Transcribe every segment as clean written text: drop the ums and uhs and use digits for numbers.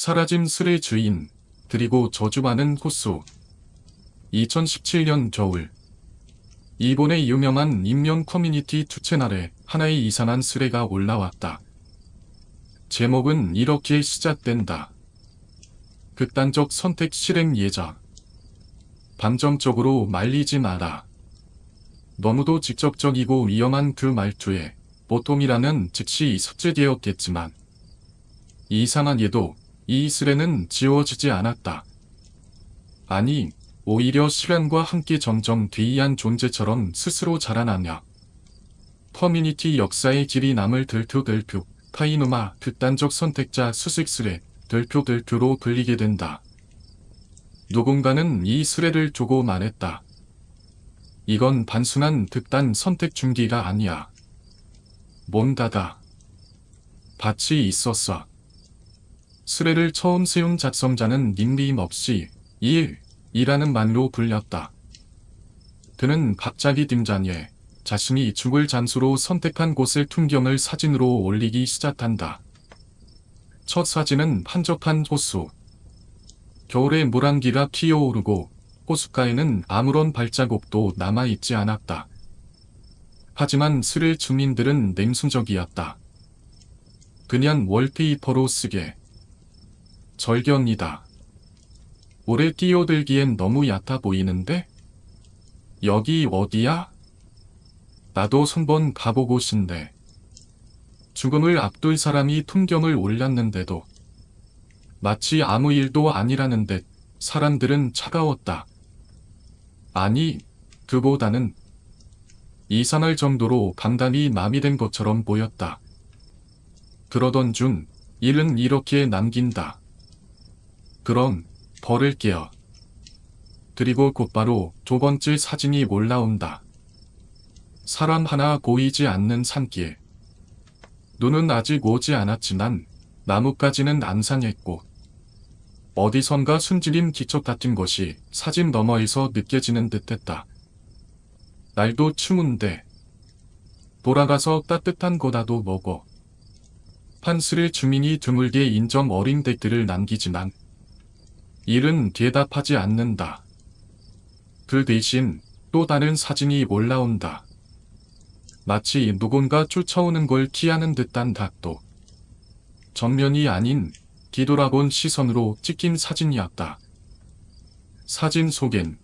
사라진 슬의 주인, 그리고 저주받은 호수. 2017년 겨울. 일본의 유명한 인명 커뮤니티 2채널에 하나의 이상한 슬레가 올라왔다. 제목은 이렇게 시작된다. 극단적 선택 실행 예자. 감정적으로 말리지 마라. 너무도 직접적이고 위험한 그 말투에 보통이라면 즉시 삭제되었겠지만 이상하게도 이 슬에는 지워지지 않았다. 아니, 오히려 시간과 함께 점점 괴이한 존재처럼 스스로 자라나며 커뮤니티 역사의 길이 남을 들표들표 타이누마 극단적 선택자 수식슬에 들표들표로 불리게 된다. 누군가는 이 슬레를 두고 말했다. 이건 단순한 극단 선택 중기가 아니야. 뭔가가 밭이 있었어. 슬레를 처음 세운 작성자는 닉네임 없이 이라는 말로 불렸다. 그는 갑자기 등장해 자신이 죽을 장소로 선택한 곳의 풍경을 사진으로 올리기 시작한다. 첫 사진은 한적한 호수. 겨울에 물안개가 피어오르고 호숫가에는 아무런 발자국도 남아있지 않았다. 하지만 슬의 주민들은 냉소적이었다. 그냥 월페이퍼로 쓰게. 절견이다. 오래 뛰어들기엔 너무 얕아 보이는데? 여기 어디야? 나도 한번 가보고 싶네. 죽음을 앞둘 사람이 풍경을 올렸는데도 마치 아무 일도 아니라는 듯 사람들은 차가웠다. 아니, 그보다는 이상할 정도로 감당이 마비된 것처럼 보였다. 그러던 중 일은 이렇게 남긴다. 그럼 버릴게요. 그리고 곧바로 두 번째 사진이 올라온다. 사람 하나 보이지 않는 산길. 눈은 아직 오지 않았지만 나뭇가지는 안 상했고 어디선가 숨지린 기척 같은 것이 사진 너머에서 느껴지는 듯했다. 날도 추운데 돌아가서 따뜻한 거라도 먹어. 판슬의 주민이 드물게 인정 어린 댓글을 남기지만 일은 대답하지 않는다. 그 대신 또 다른 사진이 올라온다. 마치 누군가 쫓아오는 걸 피하는 듯한 각도. 정면이 아닌 뒤돌아본 시선으로 찍힌 사진이었다. 사진 속엔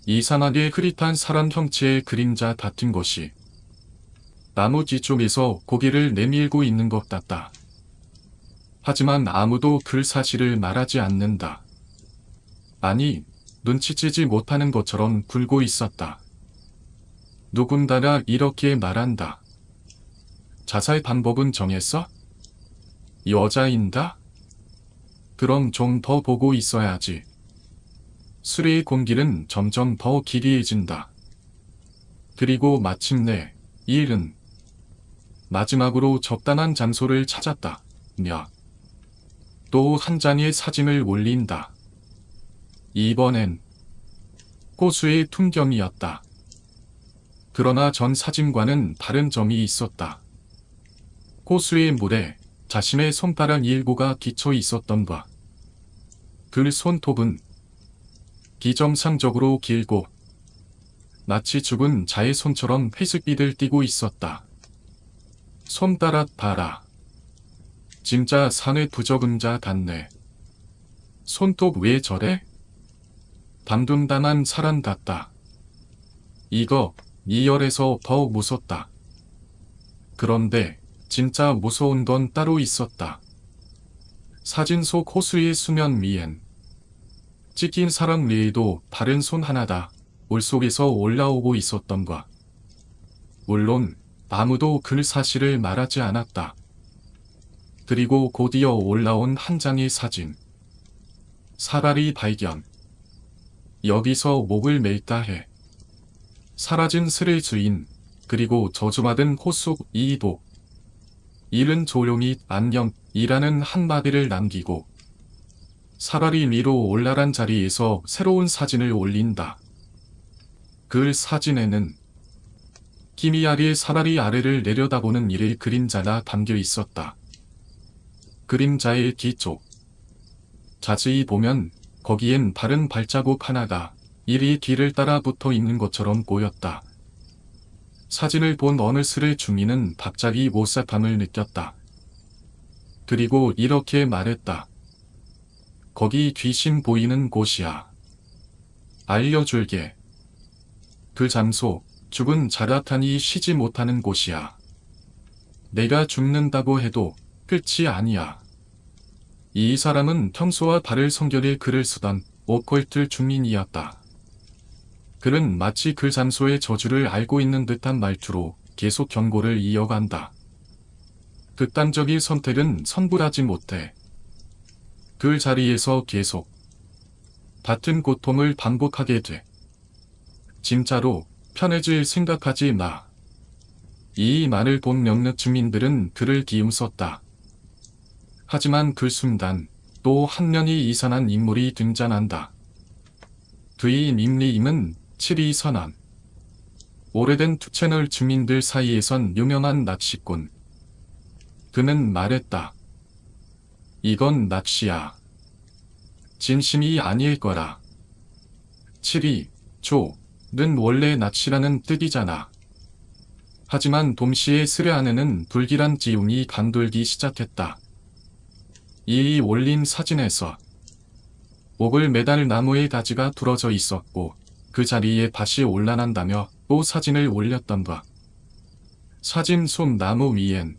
이상하게 흐릿한 사람 형체의 그림자 같은 것이 나무 뒤쪽에서 고개를 내밀고 있는 것 같다. 하지만 아무도 그 사실을 말하지 않는다. 아니, 눈치채지 못하는 것처럼 굴고 있었다. 누군가가 이렇게 말한다. 자살 방법은 정했어? 여자인가? 그럼 좀 더 보고 있어야지. 수레의 공기는 점점 더 기리해진다. 그리고 마침내 일은 마지막으로 적당한 장소를 찾았다. 또 한 장의 사진을 올린다. 이번엔 호수의 풍경이었다. 그러나 전 사진과는 다른 점이 있었다. 호수의 물에 자신의 손가락 일부가 기쳐 있었던 바. 그 손톱은 비정상적으로 길고 마치 죽은 자의 손처럼 회색빛을 띠고 있었다. 손가락 봐라. 진짜 산의 부적응자 같네. 손톱 왜 저래? 담둔담한 사람 같다. 이거 이열에서 더 무섭다. 그런데 진짜 무서운 건 따로 있었다. 사진 속 호수의 수면 위엔 찍힌 사람 외에도 다른 손 하나다 물속에서 올라오고 있었던가. 물론 아무도 그 사실을 말하지 않았다. 그리고 곧이어 올라온 한 장의 사진. 사다리 발견. 여기서 목을 맬까 해. 사라진 슬의 주인, 그리고 저주받은 호수 이도. 일은 조용히 안녕이라는 한마디를 남기고 사다리 위로 올라란 자리에서 새로운 사진을 올린다. 그 사진에는 기미아리의 사다리 아래를 내려다보는 일의 그림자가 담겨 있었다. 그림자의 뒤쪽 자세히 보면 거기엔 다른 발자국 하나가 이리 뒤를 따라 붙어 있는 것처럼 보였다. 사진을 본 어느 스레 주민은 갑자기 오싹함을 느꼈다. 그리고 이렇게 말했다. 거기 귀신 보이는 곳이야. 알려줄게. 그 장소, 죽은 자라탄이 쉬지 못하는 곳이야. 내가 죽는다고 해도 끝이 아니야. 이 사람은 평소와 다를 성결의 글을 쓰던 오컬트 주민이었다. 그는 마치 그 장소의 저주를 알고 있는 듯한 말투로 계속 경고를 이어간다. 극단적인 선택은 선불하지 못해. 그 자리에서 계속 같은 고통을 반복하게 돼. 진짜로 편해질 생각하지 마. 이 말을 본 몇몇 주민들은 그를 비웃었다. 하지만 그 순간 또 한 면이 이상한 인물이 등장한다. 그의 닉네임은 7.2선언. 오래된 투채널 주민들 사이에선 유명한 낚시꾼. 그는 말했다. 이건 낚시야. 진심이 아닐 거라. 7.2는 원래 낚시라는 뜻이잖아. 하지만 동시에 스레 안에는 불길한 기운이 감돌기 시작했다. 이 올린 사진에서 목을 매달 나무의 가지가 부러져 있었고 그 자리에 다시 올라난다며 또 사진을 올렸던가. 사진 속 나무 위엔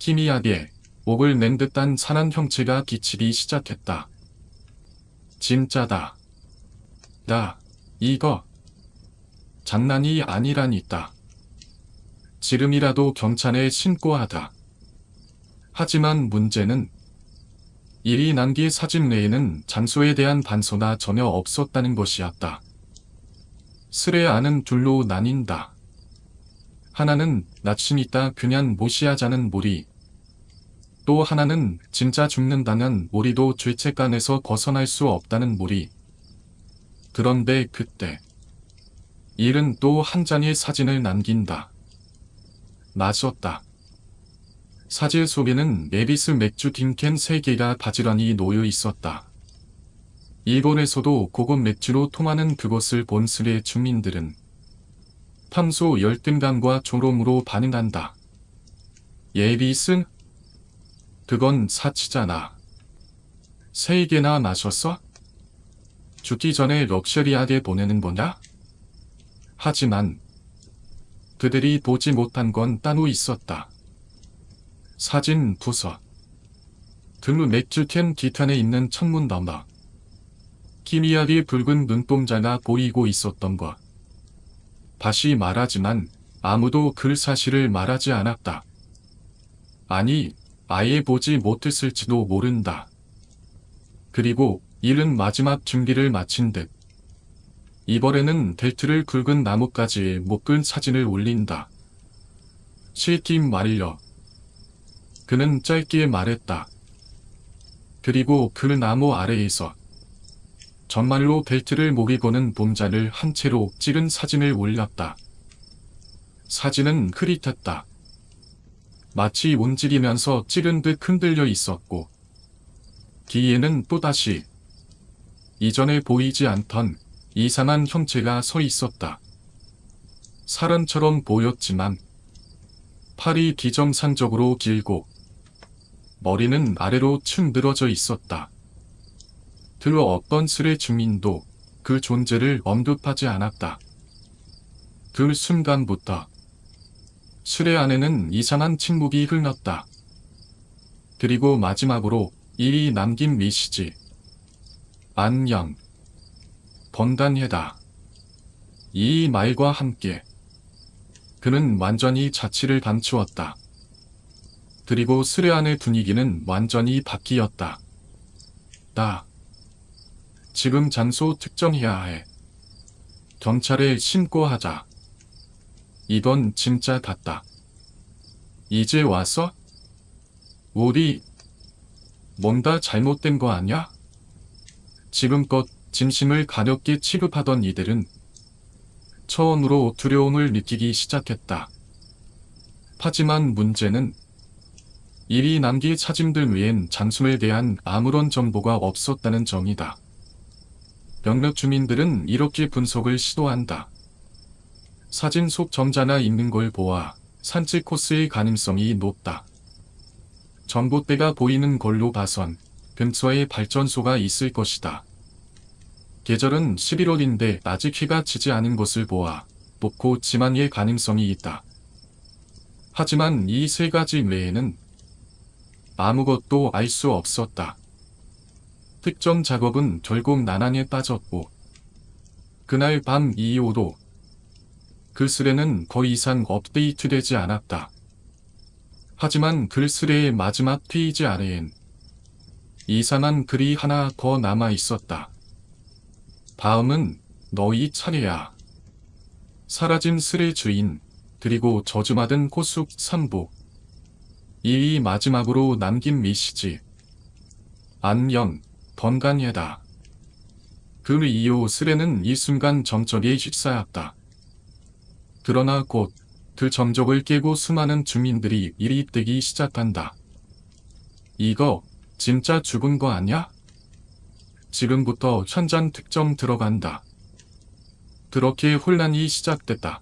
희미하게 목을 낸 듯한 산한 형체가 비치기 시작했다. 진짜다. 이거 장난이 아니라니까. 지름이라도 경찰에 신고하다. 하지만 문제는 이리 남긴 사진 외에는 장소에 대한 단서가 전혀 없었다는 것이었다. 스레 안은 둘로 나뉜다. 하나는 낚시니까 그냥 무시하자는 무리. 또 하나는 진짜 죽는다면 우리도 죄책감에서 벗어날 수 없다는 무리. 그런데 그때 일은 또 한 장의 사진을 남긴다. 맞았다. 사진 속에는 에비스 맥주 딩캔 3개가 바지런히 놓여 있었다. 일본에서도 고급 맥주로 통하는 그것을 본 스레 주민들은 평소 열등감과 조롱으로 반응한다. 에비스? 그건 사치잖아. 3개나 마셨어? 죽기 전에 럭셔리하게 보내는 거냐? 하지만 그들이 보지 못한 건 따로 있었다. 사진 부서. 그 맥주캔 뒤편에 있는 창문 너머. 희미하게 붉은 눈동자가 보이고 있었던 것. 다시 말하지만 아무도 그 사실을 말하지 않았다. 아니, 아예 보지 못했을지도 모른다. 그리고 일은 마지막 준비를 마친 듯 이번에는 벨트를 굵은 나뭇가지에 묶은 사진을 올린다. 실팀 완료. 그는 짧게 말했다. 그리고 그 나무 아래에서 정말로 벨트를 목에 거는 봉자를 한 채로 찍은 사진을 올렸다. 사진은 흐릿했다. 마치 움직이면서 찌른 듯 흔들려 있었고 뒤에는 또다시 이전에 보이지 않던 이상한 형체가 서 있었다. 사람처럼 보였지만 팔이 비정상적으로 길고 머리는 아래로 축 늘어져 있었다. 그 어떤 스레 주민도 그 존재를 언급하지 않았다. 그 순간부터 스레 안에는 이상한 침묵이 흘렀다. 그리고 마지막으로 이 남긴 메시지. 안녕. 번단해다. 이 말과 함께 그는 완전히 자취를 감추었다. 그리고 스레 안의 분위기는 완전히 바뀌었다. 지금 장소 특정해야 해. 경찰에 신고하자. 이건 진짜 같다. 이제 와서? 우리 뭔가 잘못된 거 아냐? 지금껏 진심을 가볍게 취급하던 이들은 처음으로 두려움을 느끼기 시작했다. 하지만 문제는 이리 남기 차짐들 외엔 장순에 대한 아무런 정보가 없었다는 점이다. 몇몇 주민들은 이렇게 분석을 시도한다. 사진 속 점자나 있는 걸 보아 산책 코스의 가능성이 높다. 전봇대가 보이는 걸로 봐선 근처에 발전소가 있을 것이다. 계절은 11월인데 아직 해가 지지 않은 것을 보아 높고 지만의 가능성이 있다. 하지만 이 세 가지 외에는 아무것도 알 수 없었다. 특정 작업은 결국 난항에 빠졌고 그날 밤 이후로 그 스레는 더 이상 업데이트되지 않았다. 하지만 그 스레의 마지막 페이지 아래엔 이상한 글이 하나 더 남아 있었다. 다음은 너희 차례야. 사라진 스레 주인, 그리고 저주받은 호숙 3부. 이 마지막으로 남긴 메시지. 안녕, 번간예다. 그 이후 스레는 이 순간 정적에 휩싸였다. 그러나 곧 그 정적을 깨고 수많은 주민들이 일이 뜨기 시작한다. 이거 진짜 죽은 거 아냐? 지금부터 현장 특정 들어간다. 그렇게 혼란이 시작됐다.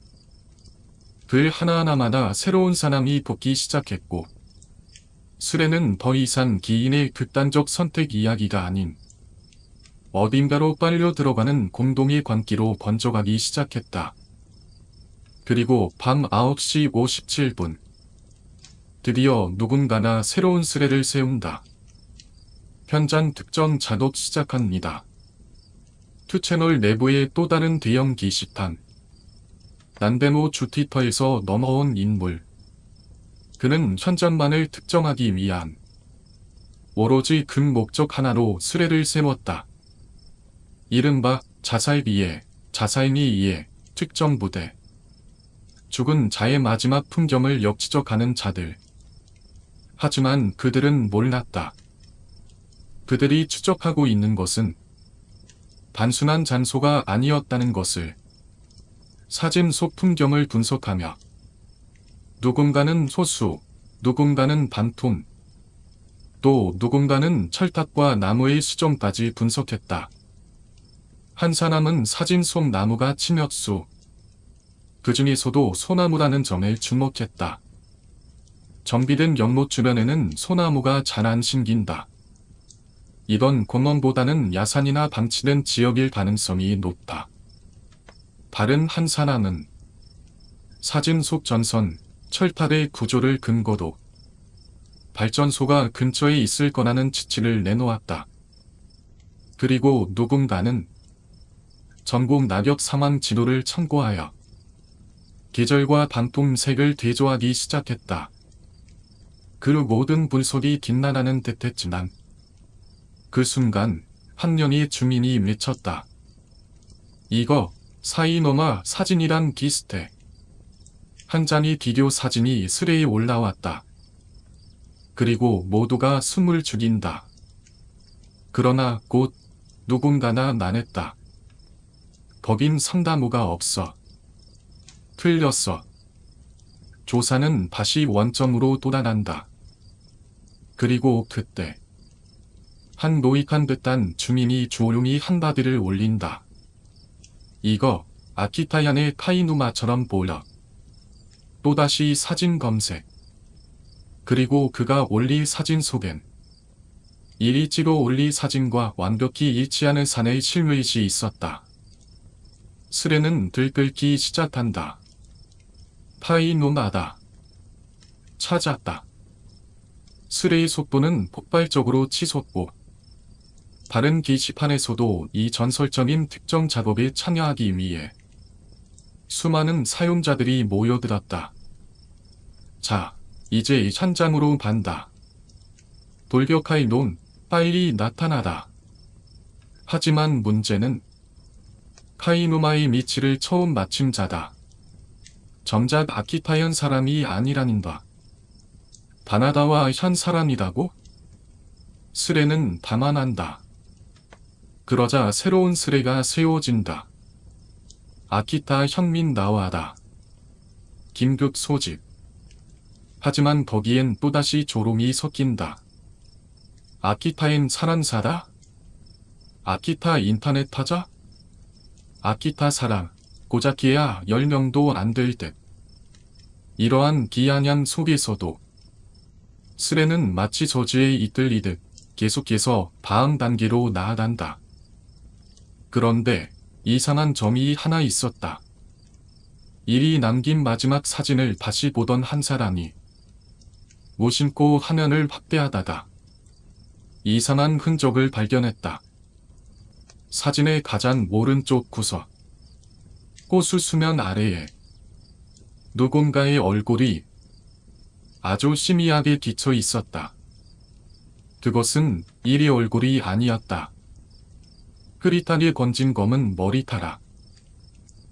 글 하나하나마다 새로운 사람이 붙기 시작했고 스레는 더 이상 기인의 극단적 선택 이야기가 아닌 어딘가로 빨려 들어가는 공동의 광기로 번져가기 시작했다. 그리고 밤 9시 57분. 드디어 누군가나 새로운 스레를 세운다. 현장 특정 작업 시작합니다. 투채널 내부의 또 다른 대형 게시판. 난데모 주티터에서 넘어온 인물. 그는 현장만을 특정하기 위한 오로지 그 목적 하나로 스레를 세웠다. 이른바 자살비에, 자살미이에 특정 부대. 죽은 자의 마지막 풍경을 역지적하는 자들. 하지만 그들은 몰랐다. 그들이 추적하고 있는 것은 단순한 잔소가 아니었다는 것을. 사진 속 풍경을 분석하며 누군가는 호수, 누군가는 반통, 또 누군가는 철탑과 나무의 수정까지 분석했다. 한 사람은 사진 속 나무가 침엽수, 그 중에서도 소나무라는 점에 주목했다. 정비된 연못 주변에는 소나무가 잘 안 심긴다. 이건 공원보다는 야산이나 방치된 지역일 가능성이 높다. 다른 한 사람은 사진 속 전선, 철탑의 구조를 근거로 발전소가 근처에 있을 거라는 지치를 내놓았다. 그리고 누군가는 전국 낙엽 상황 지도를 참고하여 계절과 반품색을 대조하기 시작했다. 그 모든 분석이 뒷나라는 듯했지만 그 순간 한 명의 주민이 외쳤다. 이거 사이노마 사진이랑 비슷해. 한 장의 비디오 사진이 스레에 올라왔다. 그리고 모두가 숨을 죽인다. 그러나 곧 누군가나 말했다. 거긴 상다무가 없어. 틀렸어. 조사는 다시 원점으로 돌아간다. 그리고 그때 한 노익한 듯한 주민이 조용히 한마디를 올린다. 이거 아키타얀의 카이누마처럼 보여. 또다시 사진 검색. 그리고 그가 올릴 사진 속엔 이리 찍어 올릴 사진과 완벽히 일치하는 산의 실루엣이 있었다. 스레는 들끓기 시작한다. 파이누마다. 찾았다. 스레의 속도는 폭발적으로 치솟고 다른 게시판에서도 이 전설적인 특정 작업에 참여하기 위해 수많은 사용자들이 모여들었다. 자, 이제 현장으로 간다. 돌격할 놈, 빨리 나타나라. 하지만 문제는 카이누마의 미치를 처음 마친 자다. 정작 아키타연 사람이 아니라는 바. 바나다와 현 사람이라고? 스레는 다만한다. 그러자 새로운 스레가 세워진다. 아키타 현민 나와라. 긴급 소집. 하지만 거기엔 또다시 조롱이 섞인다. 아키타엔 사랑사다? 아키타 인터넷 타자? 아키타 사랑, 고작해야 10명도 안 될 듯. 이러한 비아냥 속에서도 스레는 마치 저주에 이끌리듯 계속해서 다음 단계로 나아간다. 그런데 이상한 점이 하나 있었다. 일이 남긴 마지막 사진을 다시 보던 한 사람이 무심코 화면을 확대하다가 이상한 흔적을 발견했다. 사진의 가장 오른쪽 구석 호수 수면 아래에 누군가의 얼굴이 아주 희미하게 비쳐 있었다. 그것은 일의 얼굴이 아니었다. 흐릿하게 건진 검은 머리카락.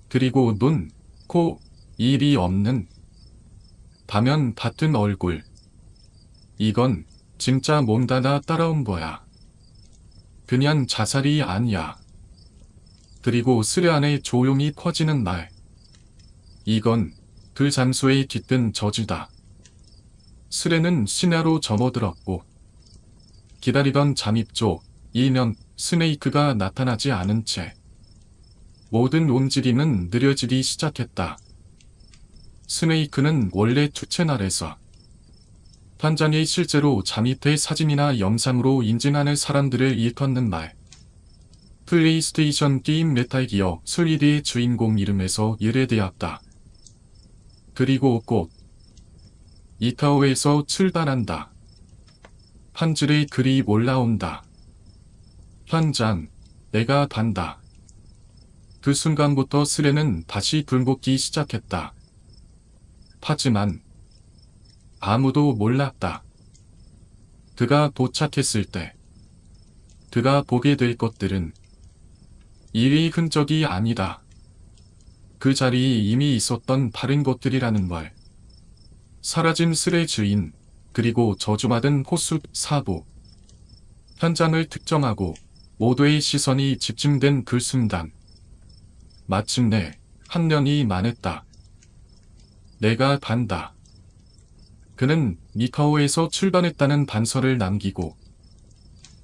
그리고 눈, 코, 입이 없는 다면 같은 얼굴. 이건 진짜 뭔가 나 따라온 거야. 그냥 자살이 아니야. 그리고 스레 안에 조용히 퍼지는 말. 이건 그 장소에 깃든 저주다. 스레는 신화로 접어들었고 기다리던 잠입조 2년 스네이크가 나타나지 않은 채 모든 움직임은 느려지기 시작했다. 스네이크는 원래 투체 날에서 현장에 실제로 잠입해 사진이나 영상으로 인증하는 사람들을 일컫는 말. 플레이스테이션 게임 메탈 기어 솔리드의 주인공 이름에서 유래되었다. 그리고 곧 이타오에서 출발한다. 한 줄의 글이 올라온다. 현장, 내가 간다. 그 순간부터 스레는 다시 굴복기 시작했다. 하지만 아무도 몰랐다. 그가 도착했을 때 그가 보게 될 것들은 일의 흔적이 아니다. 그 자리에 이미 있었던 다른 것들이라는 말. 사라진 스레 주인, 그리고 저주받은 호수 사부. 현장을 특정하고 모두의 시선이 집중된 그 순간. 마침내 한 년이 만했다. 내가 간다. 그는 니카오에서 출발했다는 반서를 남기고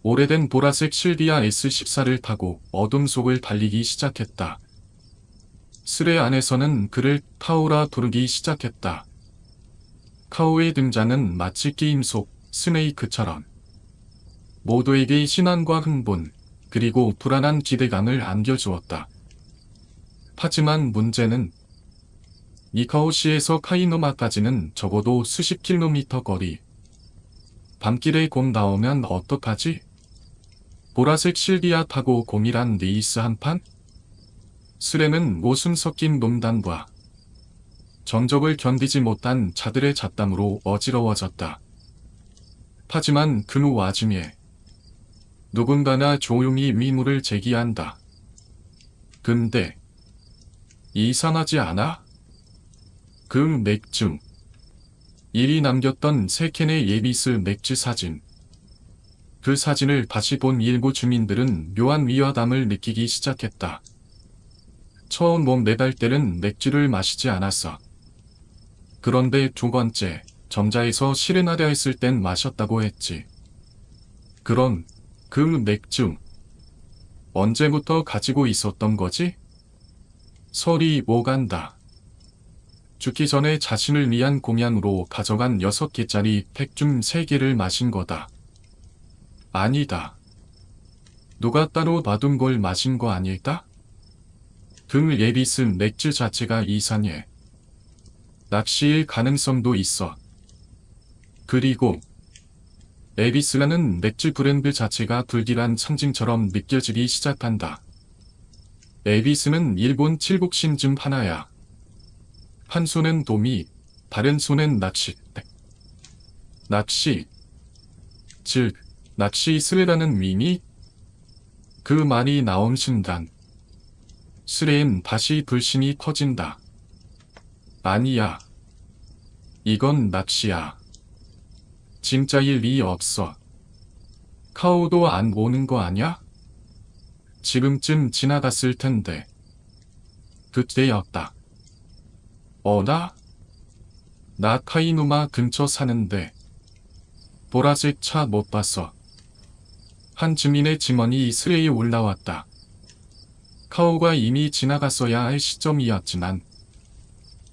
오래된 보라색 실비아 S14를 타고 어둠 속을 달리기 시작했다. 스레 안에서는 그를 카오라 부르기 시작했다. 카오의 등장은 마치 게임 속 스네이크처럼 모두에게 신앙과 흥분 그리고 불안한 기대감을 안겨주었다. 하지만 문제는 니카오시에서 카이노마까지는 적어도 수십 킬로미터 거리. 밤길에 곧 나오면 어떡하지? 보라색 실비아 타고 공일한 레이스 한 판? 스레는 모순 섞인 농담과 정적을 견디지 못한 자들의 잡담으로 어지러워졌다. 하지만 그 와중에 누군가가 조용히 의문을 제기한다. 근데 이상하지 않아? 그 맥주. 일이 남겼던 3캔의 예비스 맥주 사진. 그 사진을 다시 본 일부 주민들은 묘한 위화감을 느끼기 시작했다. 처음 본 4달 때는 맥주를 마시지 않았어. 그런데 두 번째, 점자에서 시레나데 했을 땐 마셨다고 했지. 그럼 그 맥주 언제부터 가지고 있었던 거지? 설이 오간다. 죽기 전에 자신을 위한 공양으로 가져간 6개짜리 팩 중 3개를 마신 거다. 아니다. 누가 따로 놔둔 걸 마신 거 아닐까? 그 예비스 맥주 자체가 이상해. 낚시일 가능성도 있어. 그리고 에비스라는 맥주 브랜드 자체가 불길한 상징처럼 느껴지기 시작한다. 에비스는 일본 칠복신 중 하나야. 한 손은 도미, 다른 손은 낚시. 낚시. 즉, 낚시 스레라는 의미? 그 말이 나온 순간 스레엔 다시 불신이 커진다. 아니야. 이건 낚시야. 진짜일 리 없어. 카오도 안 오는 거 아냐? 지금쯤 지나갔을 텐데. 그때였다. 어라? 나 카이누마 근처 사는데 보라색 차 못 봤어. 한 주민의 증언이 스레에 올라왔다. 카오가 이미 지나갔어야 할 시점이었지만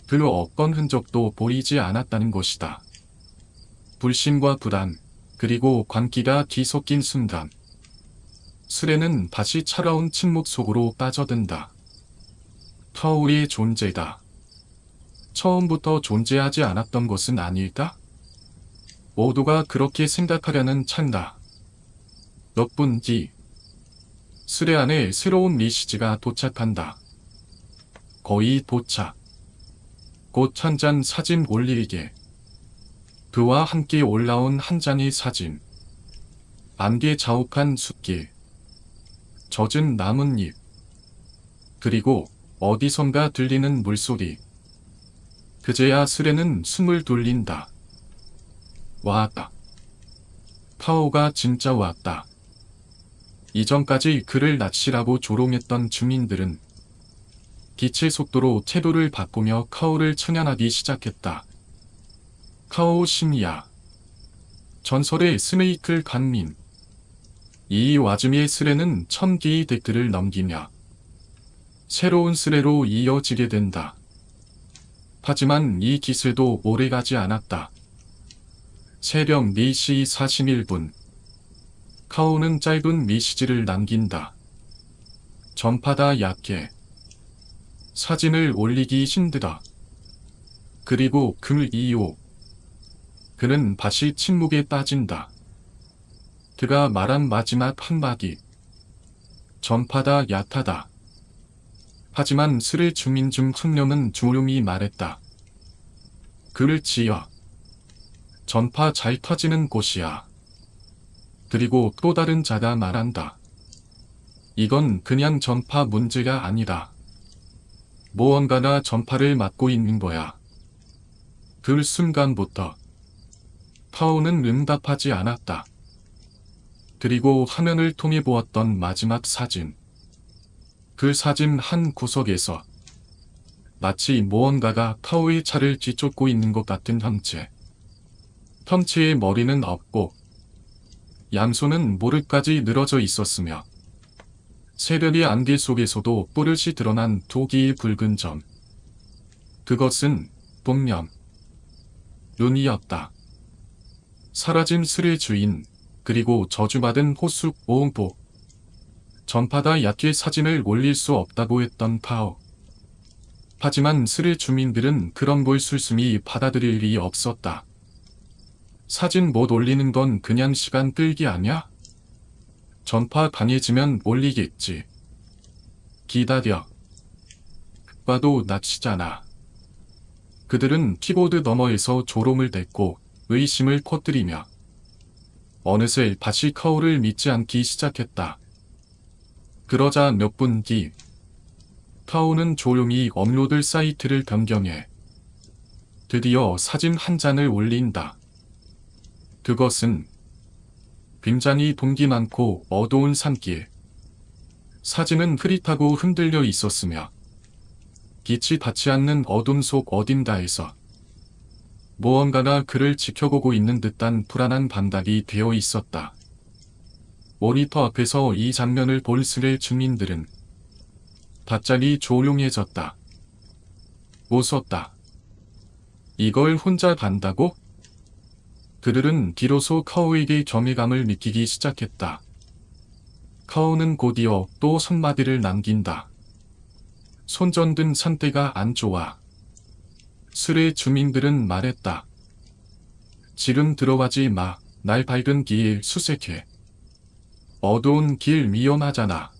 별로 어떤 흔적도 보이지 않았다는 것이다. 불신과 불안, 그리고 광기가 뒤섞인 순간 스레는 다시 차가운 침묵 속으로 빠져든다. 카오의 존재다. 처음부터 존재하지 않았던 것은 아닐까? 모두가 그렇게 생각하려는 찰나. 몇 분 뒤, 스레 안에 새로운 메시지가 도착한다. 거의 도착. 곧 한 장 사진 올리게. 그와 함께 올라온 한 장의 사진. 안개 자욱한 숲길. 젖은 나뭇잎. 그리고 어디선가 들리는 물소리. 그제야 스레는 숨을 돌린다. 왔다. 카오가 진짜 왔다. 이전까지 그를 납치라고 조롱했던 주민들은 빛의 속도로 태도를 바꾸며 카오를 천연하기 시작했다. 카오 심야. 전설의 스네이클 간민. 이 와중에 스레는 1000개의 댓글을 넘기며 새로운 스레로 이어지게 된다. 하지만 이 기세도 오래가지 않았다. 새벽 4시 41분. 카오는 짧은 메시지를 남긴다. 전파다 약해. 사진을 올리기 힘들어. 그리고 그 이후 그는 다시 침묵에 빠진다. 그가 말한 마지막 한마디. 전파다 약하다. 하지만 스레 주민 중 한 명은 조용히 말했다. 그를 지어. 전파 잘 터지는 곳이야. 그리고 또 다른 자가 말한다. 이건 그냥 전파 문제가 아니다. 무언가가 전파를 막고 있는 거야. 그 순간부터 카오는 응답하지 않았다. 그리고 화면을 통해 보았던 마지막 사진. 그 사진 한 구석에서 마치 무언가가 카오의 차를 뒤쫓고 있는 것 같은 형체. 형체의 머리는 없고 양손은 무릎까지 늘어져 있었으며 새벽의 안개 속에서도 뽀릇이 드러난 두 개의 붉은 점. 그것은 분명 눈이었다. 사라진 스레 주인, 그리고 저주받은 호숙 오응보. 전파다 약해 사진을 올릴 수 없다고 했던 카오. 하지만 스레 주민들은 그런 걸 술수미 받아들일 일이 없었다. 사진 못 올리는 건 그냥 시간 끌기 아냐? 전파 강해지면 올리겠지. 기다려. 봐도 낯이잖아. 그들은 키보드 너머에서 조롱을 댔고 의심을 퍼뜨리며 어느새 다시 카오를 믿지 않기 시작했다. 그러자 몇 분 뒤, 카오는 조용히 업로드 사이트를 변경해 드디어 사진 한 장을 올린다. 그것은 굉장히 동기 많고 어두운 산길. 사진은 흐릿하고 흔들려 있었으며 빛이 닿지 않는 어둠 속 어딘가에서 무언가가 그를 지켜보고 있는 듯한 불안한 반박이 되어 있었다. 모니터 앞에서 이 장면을 본 스레 주민들은 갑자기 조용해졌다. 웃었다. 이걸 혼자 간다고? 그들은 비로소 카오에게 경외감을 느끼기 시작했다. 카오는 곧이어 또 한마디를 남긴다. 손전등 상태가 안 좋아. 스레 주민들은 말했다. 지금 들어가지 마. 날 밝은 길 수색해. 어두운 길 위험하잖아.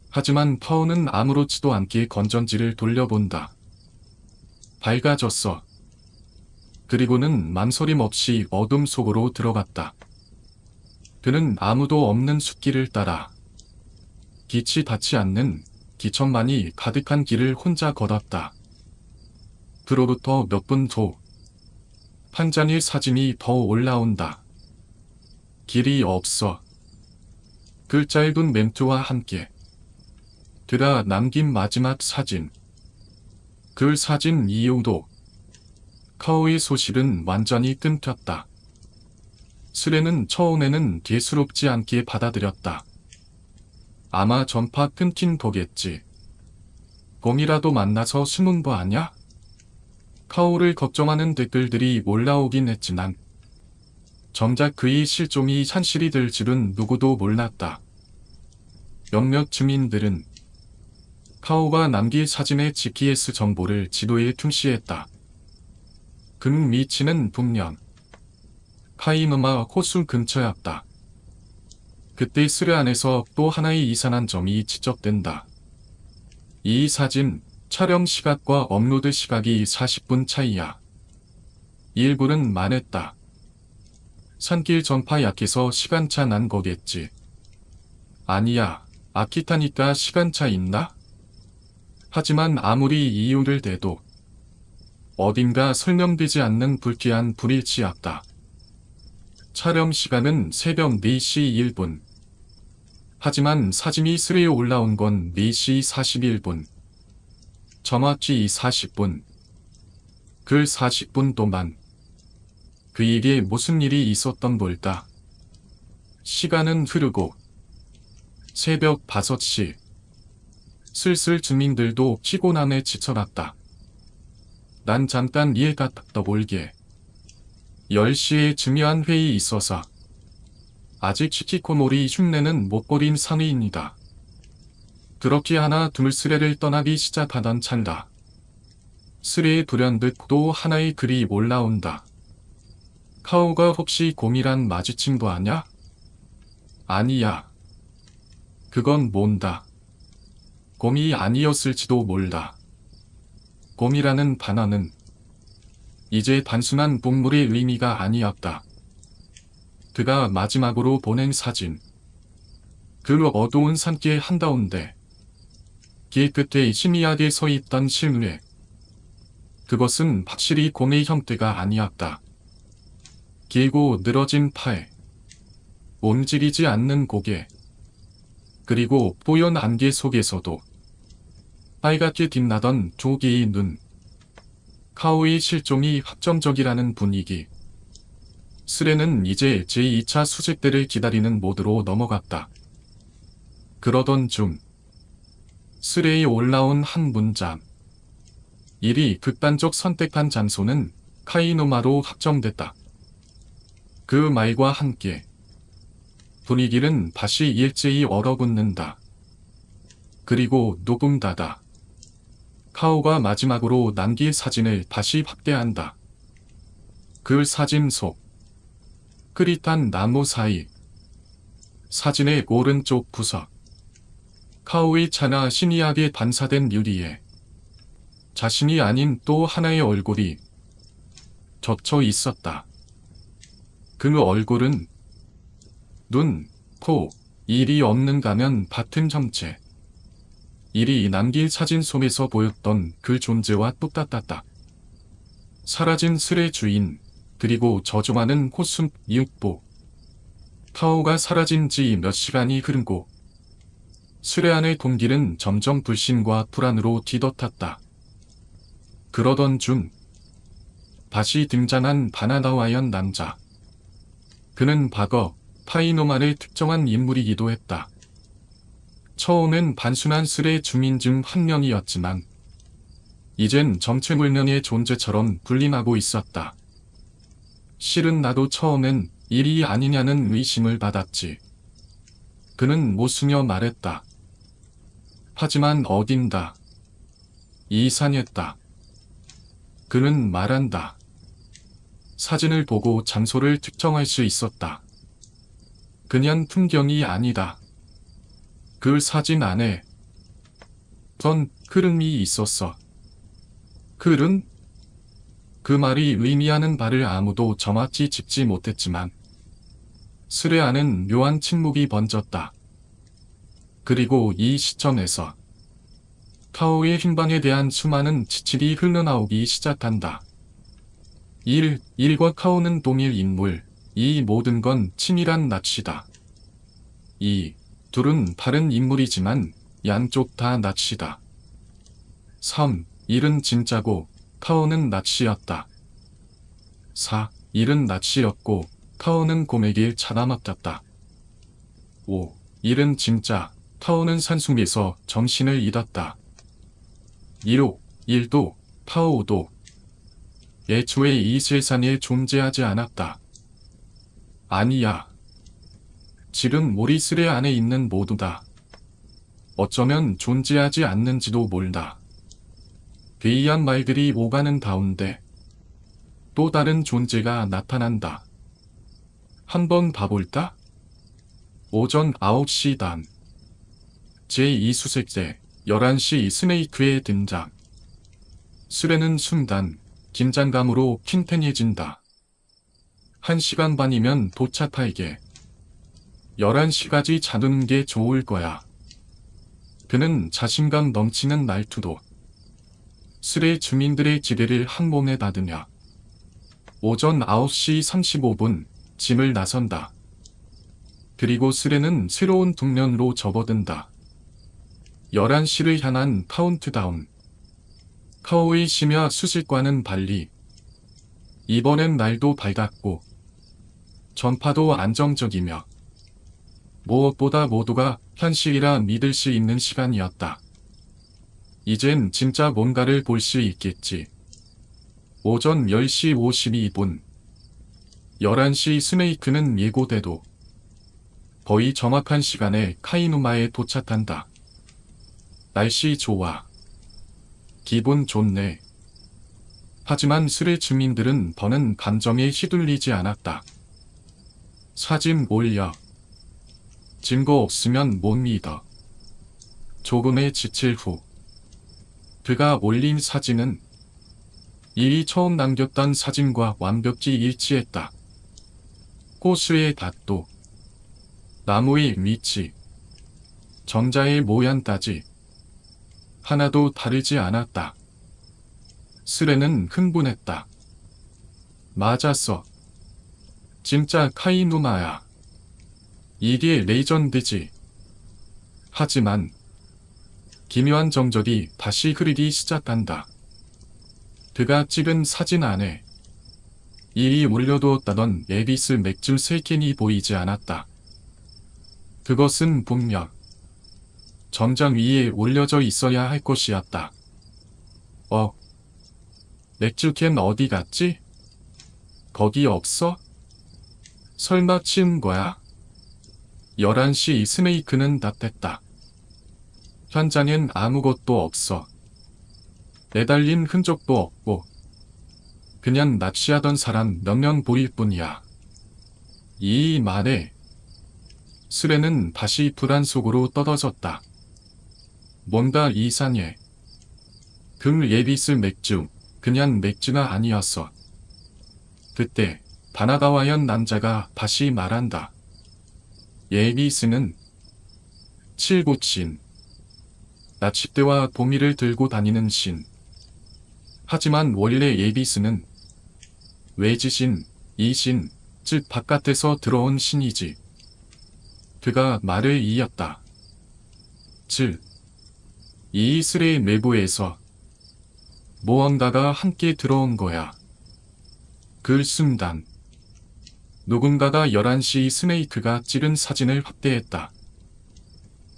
하지만 카오는 아무렇지도 않게 건전지를 돌려본다. 밝아졌어. 그리고는 망설임 없이 어둠 속으로 들어갔다. 그는 아무도 없는 숲길을 따라 빛이 닿지 않는 기천만이 가득한 길을 혼자 걸었다. 그로부터 몇 분 후, 한 장의 사진이 더 올라온다. 길이 없어. 그 짧은 멘트와 함께 그가 남긴 마지막 사진. 그 사진 이후도 카오의 소실은 완전히 끊겼다. 스레는 처음에는 대수롭지 않게 받아들였다. 아마 전파 끊긴 거겠지. 곰이라도 만나서 숨은 거 아냐? 카오를 걱정하는 댓글들이 올라오긴 했지만 정작 그의 실종이 현실이 될 줄은 누구도 몰랐다. 몇몇 주민들은 카오가 남긴 사진의 GPS 정보를 지도에 퉁시했다. 그 위치는 분명 카이누마 호수 근처였다. 그때 스레 안에서 또 하나의 이상한 점이 지적된다. 이 사진 촬영 시각과 업로드 시각이 40분 차이야. 일부는 말했다. 산길 전파 약해서 시간차 난 거겠지. 아니야, 아키타니까 시간차 있나? 하지만 아무리 이유를 대도 어딘가 설명되지 않는 불쾌한 불일치였다. 촬영 시간은 새벽 4시 1분. 하지만 사진이 스레에 올라온 건 4시 41분. 정확히 40분. 그 40분 동안 그에게 무슨 일이 있었던 걸까? 시간은 흐르고 새벽 5시. 슬슬 주민들도 피곤함에 지쳐갔다. 난 잠깐 이해가 떠볼게. 10시에 중요한 회의 있어서 아직 히키코모리 흉내는 못 버린 상의입니다. 그렇게 하나 둘 스레를 떠나기 시작하던 찰나. 스레의 불현듯 또 하나의 글이 올라온다. 카오가 혹시 곰이랑 마주친 거 아냐? 아니야. 그건 뭔다. 곰이 아니었을지도 몰라. 곰이라는 단어는 이제 단순한 동물의 의미가 아니었다. 그가 마지막으로 보낸 사진. 그 어두운 산길 한가운데 길 끝에 희미하게 서 있던 실루엣. 그것은 확실히 곰의 형태가 아니었다. 길고 늘어진 팔, 움직이지 않는 고개, 그리고 뽀얀 안개 속에서도 빨갛게 빛나던 조개의 눈. 카오의 실종이 확정적이라는 분위기. 스레는 이제 제2차 수색대를 기다리는 모드로 넘어갔다. 그러던 중 스레에 올라온 한 문장. 일이 극단적 선택한 장소는 카이누마로 확정됐다. 그 말과 함께 분위기는 다시 일제히 얼어붙는다. 그리고 누군가다. 카오가 마지막으로 남긴 사진을 다시 확대한다. 그 사진 속 흐릿한 나무 사이. 사진의 오른쪽 구석. 카오의 차나 신이하게 반사된 유리에 자신이 아닌 또 하나의 얼굴이 젖혀 있었다. 그 얼굴은 눈, 코, 입이 없는 가면 같은 형체. 일이 남긴 사진 속에서 보였던 그 존재와 똑같았다. 사라진 슬의 주인, 그리고 저주하는 호수 이윽보. 카오가 사라진 지 몇 시간이 흐르고 수레 안의 공기는 점점 불신과 불안으로 뒤덮였다. 그러던 중 다시 등장한 바나나와연 남자. 그는 과거 카이누마의 특정한 인물이기도 했다. 처음엔 단순한 스레 주민 중 한 명이었지만 이젠 정체불명의 존재처럼 군림하고 있었다. 실은 나도 처음엔 일이 아니냐는 의심을 받았지. 그는 모순여 말했다. 하지만 어딘가 이상했다. 그는 말한다. 사진을 보고 장소를 특정할 수 있었다. 그냥 풍경이 아니다. 그 사진 안에 전 흐름이 있었어. 흐름? 그 말이 의미하는 바를 아무도 정확히 짚지 못했지만 스레 안엔 묘한 침묵이 번졌다. 그리고 이 시점에서 카오의 행방에 대한 수많은 지침이 흘러나오기 시작한다. 일과 카오는 동일 인물, 이 모든 건 친밀한 낯이다. 둘은 다른 인물이지만 양쪽 다 낯이다. 일은 진짜고 카오는 낯이었다. 4. 일은 낚시였고 타오는 곰에게 차다맡겼다. 5. 일은 진짜 타오는 산속에서 정신을 잃었다. 1호 일도 타오도 애초에 이 세상에 존재하지 않았다. 아니야. 질은 모리스레 안에 있는 모두다. 어쩌면 존재하지 않는지도 몰라. 괴이한 말들이 오가는 가운데 또 다른 존재가 나타난다. 한번 봐볼까? 오전 9시 단 제2수색대 11시 스네이크의 등장. 수레는 순간 긴장감으로 킨텐해진다. 1시간 반이면 도착할게. 11시까지 자는 게 좋을 거야. 그는 자신감 넘치는 말투도 수레 주민들의 지뢰를 한 몸에 받으며 오전 9시 35분 짐을 나선다. 그리고 수레는 새로운 동면으로 접어든다. 11시를 향한 카운트다운. 카오의 심야 수실과는 달리 이번엔 날도 밝았고 전파도 안정적이며 무엇보다 모두가 현실이라 믿을 수 있는 시간이었다. 이젠 진짜 뭔가를 볼 수 있겠지. 오전 10시 52분 11시 스네이크는 예고대도 거의 정확한 시간에 카이누마에 도착한다. 날씨 좋아. 기분 좋네. 하지만 수레 주민들은 버는 감정에 휘둘리지 않았다. 사진 올려. 증거 없으면 못 믿어. 조금의 지칠 후 그가 올린 사진은 이이 처음 남겼던 사진과 완벽히 일치했다. 호수의 닷도, 나무의 위치, 정자의 모양까지 하나도 다르지 않았다. 수레는 흥분했다. 맞았어. 진짜 카이누마야. 이게 레전드지. 하지만 기묘한 정적이 다시 흐르기 시작한다. 그가 찍은 사진 안에 이이 올려두었다던 에비스 맥주 3캔이 보이지 않았다. 그것은 분명 정장 위에 올려져 있어야 할 것이었다. 맥주캔 어디 갔지? 거기 없어? 설마 치운 거야? 11시 스네이크는 답했다. 현장엔 아무것도 없어. 내달린 흔적도 없고 그냥 낚시하던 사람 몇 명 보일 뿐이야. 이 말에 수레는 다시 불안 속으로 떠들어졌다. 뭔가 이상해. 그 예비스 맥주, 그냥 맥주가 아니었어. 그때 다나가와현 남자가 다시 말한다. 예비스는 칠굿신. 낚싯대와 도미를 들고 다니는 신. 하지만 원래 예비스는 외지신, 이신, 즉 바깥에서 들어온 신이지. 그가 말을 이었다. 즉, 이스레의 내부에서 무언가가 함께 들어온 거야. 그 순간 누군가가 11시 스네이크가 찍은 사진을 확대했다.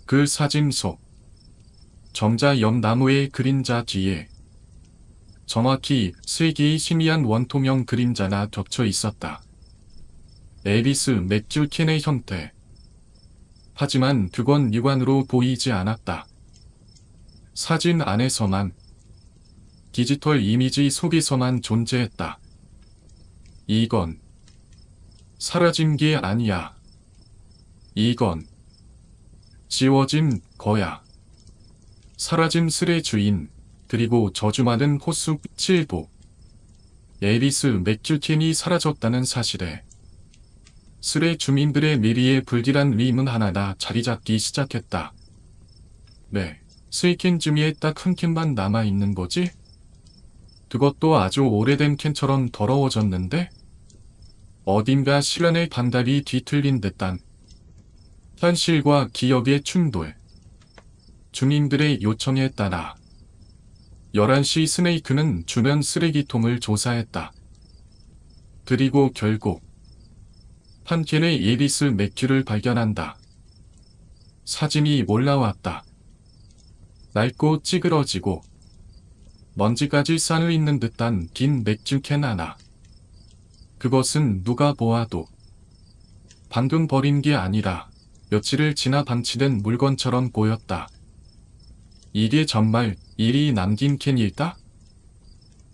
그 사진 속 정자 옆 나무의 그림자 뒤에 정확히 3개의 희미한 원통형 그림자가 겹쳐 있었다. 에비스 맥주 캔의 형태. 하지만 그건 육안으로 보이지 않았다. 사진 안에서만, 디지털 이미지 속에서만 존재했다. 이건 사라진 게 아니야. 이건 지워진 거야. 사라진 술의 주인, 그리고 저주 많은 호수 칠보. 에비스 맥주캔이 사라졌다는 사실에 술의 주민들의 미리에 불길한 의문 하나가 자리잡기 시작했다. 네, 스위캔 주미에 딱 한 캔만 남아있는 거지? 그것도 아주 오래된 캔처럼 더러워졌는데? 어딘가 시간의 반답이 뒤틀린 듯한 현실과 기억의 충돌. 주민들의 요청에 따라 11시 스네이크는 주변 쓰레기통을 조사했다. 그리고 결국 한 캔의 에리스 맥주를 발견한다. 사진이 올라왔다. 낡고 찌그러지고 먼지까지 쌓여있는 듯한 긴 맥주캔 하나. 그것은 누가 보아도 방금 버린 게 아니라 며칠을 지나 방치된 물건처럼 보였다. 이게 정말 일이 남긴 캔일까?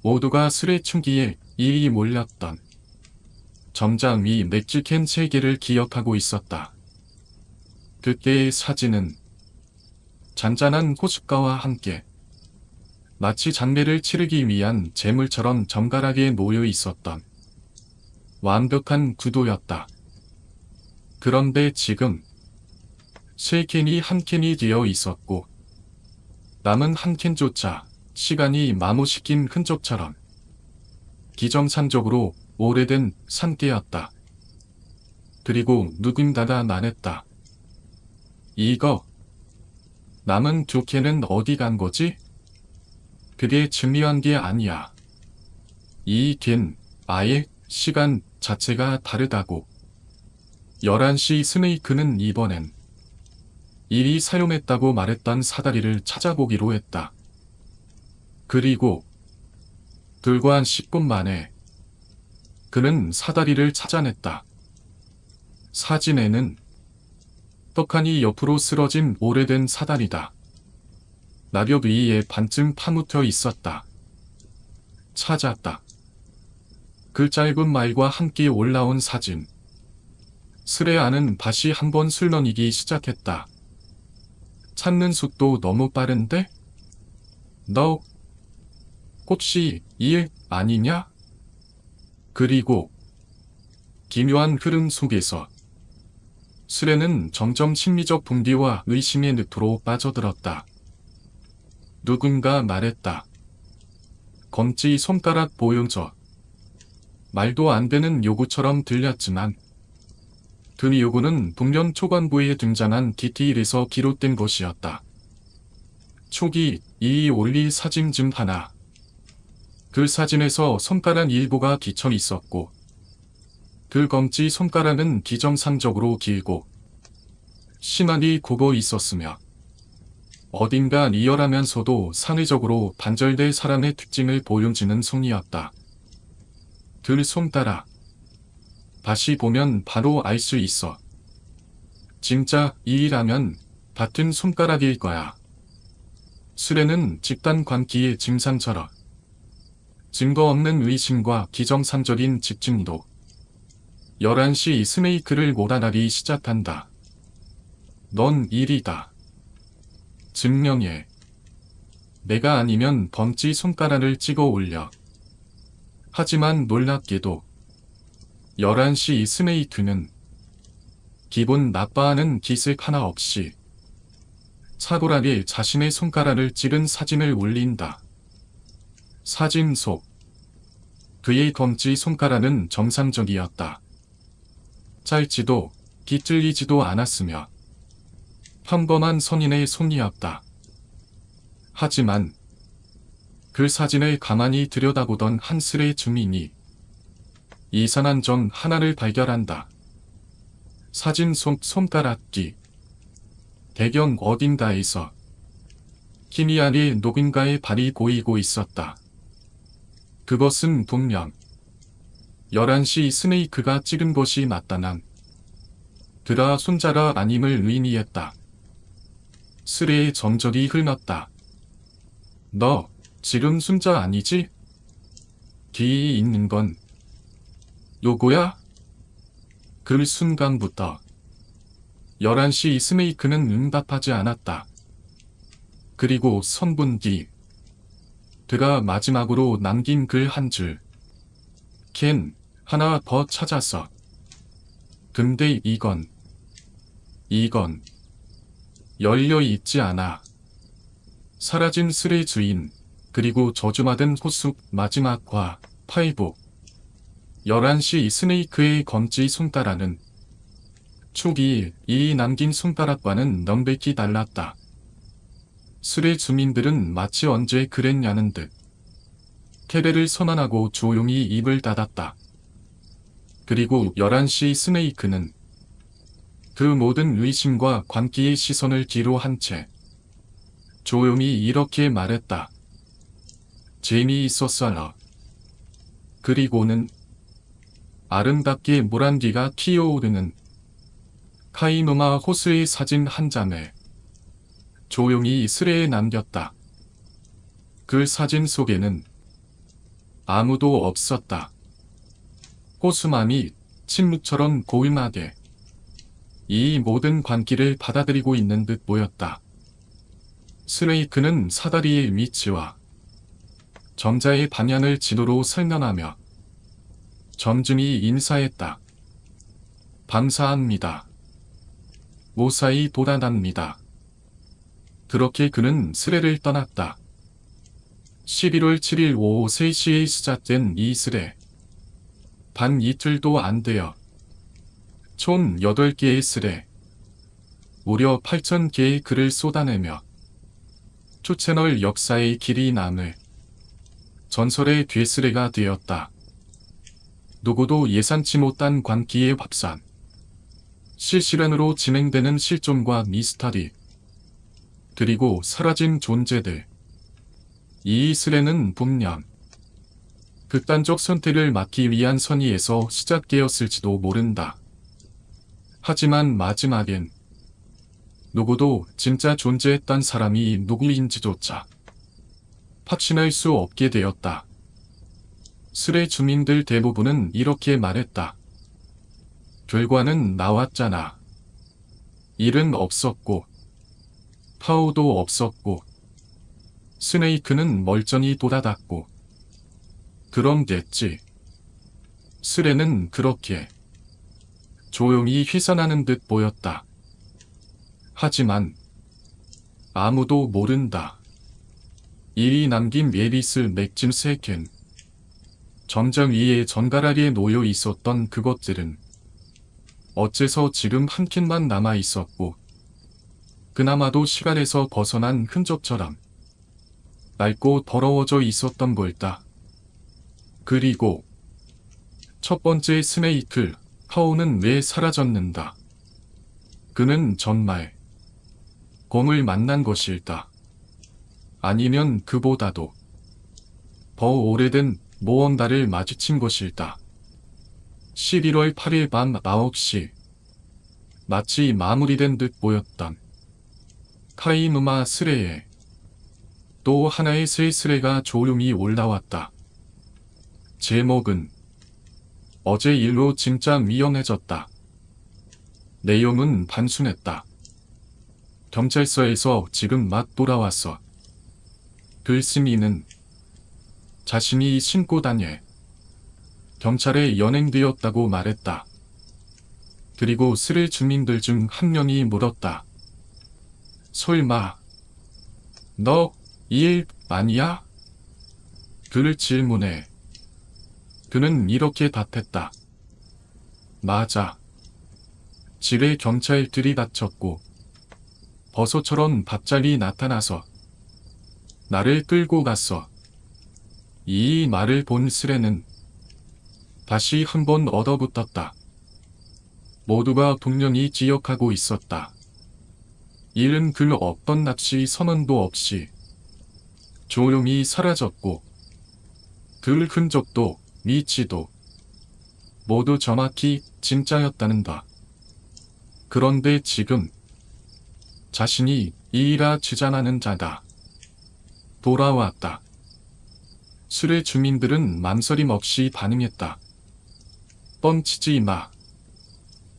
모두가 술에 충기에 일이 몰렸던 점장 위 맥주캔 3개를 기억하고 있었다. 그때의 사진은 잔잔한 호숫가와 함께 마치 장례를 치르기 위한 제물처럼 정갈하게 놓여 있었던 완벽한 구도였다. 그런데 지금 3캔이 한 캔이 되어 있었고 남은 한 캔조차 시간이 마모시킨 흔적처럼 기정상적으로 오래된 상태였다. 그리고 누군가가 말했다. 이거 남은 2캔은 어디 간 거지? 그게 중요한 게 아니야. 이 캔 아예 시간 자체가 다르다고. 11시 스네이크는 이번엔 이리 사용했다고 말했던 사다리를 찾아보기로 했다. 그리고 불과 한 10분 만에 그는 사다리를 찾아냈다. 사진에는 떡하니 옆으로 쓰러진 오래된 사다리다. 낙엽 위에 반쯤 파묻혀 있었다. 찾았다. 그 짧은 말과 함께 올라온 사진. 스레아는 다시 한번 술렁이기 시작했다. 찾는 속도 너무 빠른데? 너 혹시 일 아니냐? 그리고 기묘한 흐름 속에서 스레는 점점 심리적 분비와 의심의 늪으로 빠져들었다. 누군가 말했다. 검지 손가락 보여줘. 말도 안 되는 요구처럼 들렸지만 그 요구는 분명 초반부에 등장한 디테일에서 비롯된 것이었다. 초기 이 올릴 사진 중 하나. 그 사진에서 손가락 일부가 비쳐 있었고 그 검지 손가락은 기정상적으로 길고 심하게 굽어 있었으며 어딘가 리얼하면서도 사회적으로 반절될 사람의 특징을 보여주는 손이었다. 그 손가락. 다시 보면 바로 알 수 있어. 진짜 이라면 같은 손가락일 거야. 수레는 집단 관계의 증상처럼 증거 없는 의심과 기정상적인 집중도 11시 스네이크를 몰아나기 시작한다. 넌 일이다. 증명해. 내가 아니면 검지 손가락을 찍어 올려. 하지만 놀랍게도 11시 스네이크는 기분 나빠하는 기색 하나 없이 차분하게 자신의 손가락을 찍은 사진을 올린다. 사진 속 그의 검지 손가락은 정상적이었다. 짧지도 비틀리지도 않았으며 평범한 선인의 손이었다. 하지만 그 사진을 가만히 들여다보던 한술의 주민이 이상한 점 하나를 발견한다. 사진 속 손가락기. 배경 어딘가에서 희미하게 누군가의 발이 보이고 있었다. 그것은 분명 11시 스네이크가 찍은 것이 맞다난 그가 손자가 아님을 의미했다. 스레의 점절이 흘렀다. 너 지금 손자 아니지? 뒤에 있는 건 요거야? 그 순간부터 11시 스네이크는 응답하지 않았다. 그리고 선분 뒤 그가 마지막으로 남긴 글 한 줄. 캔 하나 더 찾아서. 근데 이건 열려 있지 않아. 사라진 술의 주인 그리고 저주받은 호수 마지막과 8부 11시 스네이크의 검지 손가락은 초기 이 남긴 손가락과는 명백히 달랐다. 술의 주민들은 마치 언제 그랬냐는 듯 캐배를 선언하고 조용히 입을 닫았다. 그리고 11시 스네이크는 그 모든 의심과 관기의 시선을 뒤로 한 채 조용히 이렇게 말했다. 재미있었어요. 그리고는 아름답게 물안개가 튀어오르는 카이누마 호수의 사진 한 장을 조용히 스레에 남겼다. 그 사진 속에는 아무도 없었다. 호수만이 침묵처럼 고요하게 이 모든 관기를 받아들이고 있는 듯 보였다. 스레이크는 사다리의 위치와 점자의 방향을 지도로 설명하며 점중히 인사했다. 감사합니다. 무사히 돌아갑니다. 그렇게 그는 스레를 떠났다. 11월 7일 오후 3시에 시작된 이 스레. 반 이틀도 안 되어 총 8개의 스레, 무려 8,000개의 글을 쏟아내며 초채널 역사의 길이 남을 전설의 되스레가 되었다. 누구도 예상치 못한 광기의 확산, 실시간으로 진행되는 실존과 미스터리, 그리고 사라진 존재들. 이 스레는 분명 극단적 선택을 막기 위한 선의에서 시작되었을지도 모른다. 하지만 마지막엔 누구도 진짜 존재했던 사람이 누구인지조차 확신할 수 없게 되었다. 스레 주민들 대부분은 이렇게 말했다. 결과는 나왔잖아. 일은 없었고 파워도 없었고 스네이크는 멀쩡히 돌아갔고 그럼 됐지. 스레는 그렇게 조용히 휘선하는 듯 보였다. 하지만 아무도 모른다. 일이 남긴 메리스 맥진 세켄. 점점 위에 전가라리에 놓여 있었던 그것들은 어째서 지금 한 캔만 남아 있었고 그나마도 시간에서 벗어난 흔적처럼 낡고 더러워져 있었던 걸까. 그리고 첫 번째 스네이크 하오는 왜 사라졌는가. 그는 정말 곰을 만난 것일까. 아니면 그보다도 더 오래된 무언가를 마주친 것일까. 11월 8일 밤 9시 마치 마무리된 듯 보였던 카이누마 스레에 또 하나의 새 스레가 조용히 올라왔다. 제목은 어제 일로 진짜 위험해졌다. 내용은 단순했다. 경찰서에서 지금 막 돌아왔어. 글쓴이는 자신이 신고 다닐 경찰에 연행되었다고 말했다. 그리고 스레 주민들 중 한 명이 물었다. 설마 너 이 일 아니야? 그 질문에 그는 이렇게 답했다. 맞아. 지뢰 경찰들이 다쳤고 버섯처럼 갑자기 나타나서 나를 끌고 갔어. 이 말을 본 스레는 다시 한번 얻어붙었다. 모두가 분명히 기억하고 있었다. 일은 그 어떤 낚시 선언도 없이 조용히 사라졌고 그 흔적도 위치도 모두 정확히 진짜였다는다. 그런데 지금 자신이 이이라 주장하는 자가 돌아왔다. 스레 주민들은 망설임 없이 반응했다. 뻥치지 마.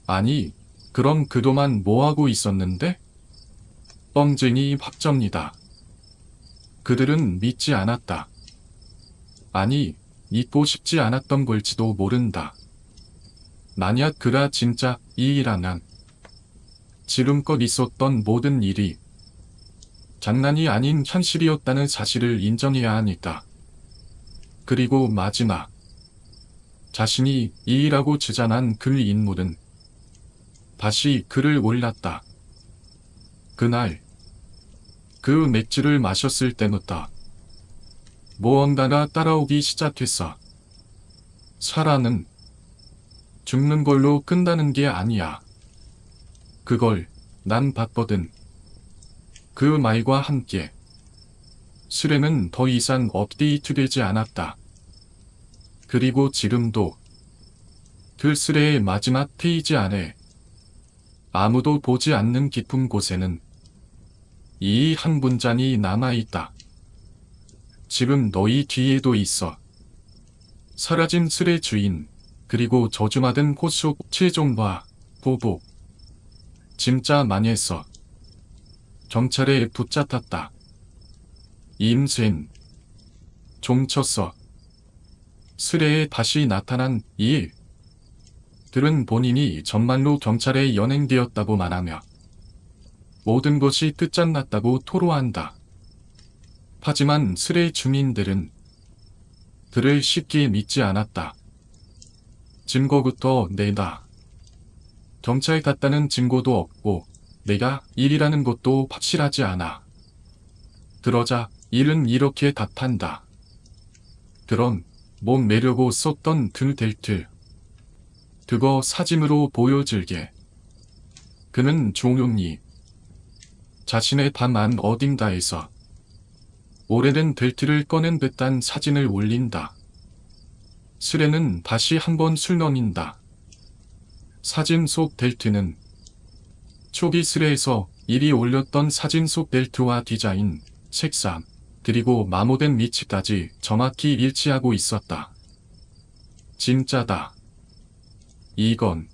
아니, 그럼 그동안 뭐하고 있었는데? 뻥쟁이 확정이다. 그들은 믿지 않았다. 아니, 믿고 싶지 않았던 걸지도 모른다. 만약 그가 진짜 이이라면 지금껏 있었던 모든 일이 장난이 아닌 현실이었다는 사실을 인정해야 하니까. 그리고 마지막, 자신이 이이라고 주장한 그 인물은 다시 글을 올렸다. 그날 그 맥주를 마셨을 때부터 무언가가 따라오기 시작했어. 사라는 죽는 걸로 끝나는 게 아니야. 그걸 난 봤거든. 그 말과 함께 수레는 더 이상 업데이트되지 않았다. 그리고 지금도 그 수레의 마지막 페이지 안에 아무도 보지 않는 깊은 곳에는 이 한 문장이 남아있다. 지금 너희 뒤에도 있어. 사라진 수레 주인, 그리고 저주받은 호수 최종과 보복. 진짜 망했어. 경찰에 붙잡혔다. 임수인. 종쳤어. 수레에 다시 나타난 이 들은 본인이 정말로 경찰에 연행되었다고 말하며 모든 것이 끝장났다고 토로한다. 하지만 수레 주민들은 그를 쉽게 믿지 않았다. 증거부터 내다. 경찰 같다는 증거도 없고 내가 일이라는 것도 확실하지 않아. 그러자 일은 이렇게 답한다. 그럼 몸 매려고 썼던 그 벨트. 그거 사진으로 보여줄게. 그는 조용히 자신의 방 안 어딘가에서 오래된 벨트를 꺼낸 듯한 사진을 올린다. 수레는 다시 한번 술렁인다. 사진 속 벨트는 초기 수레에서 이리 올렸던 사진 속 벨트와 디자인, 색상, 그리고 마모된 위치까지 정확히 일치하고 있었다. 진짜다. 이건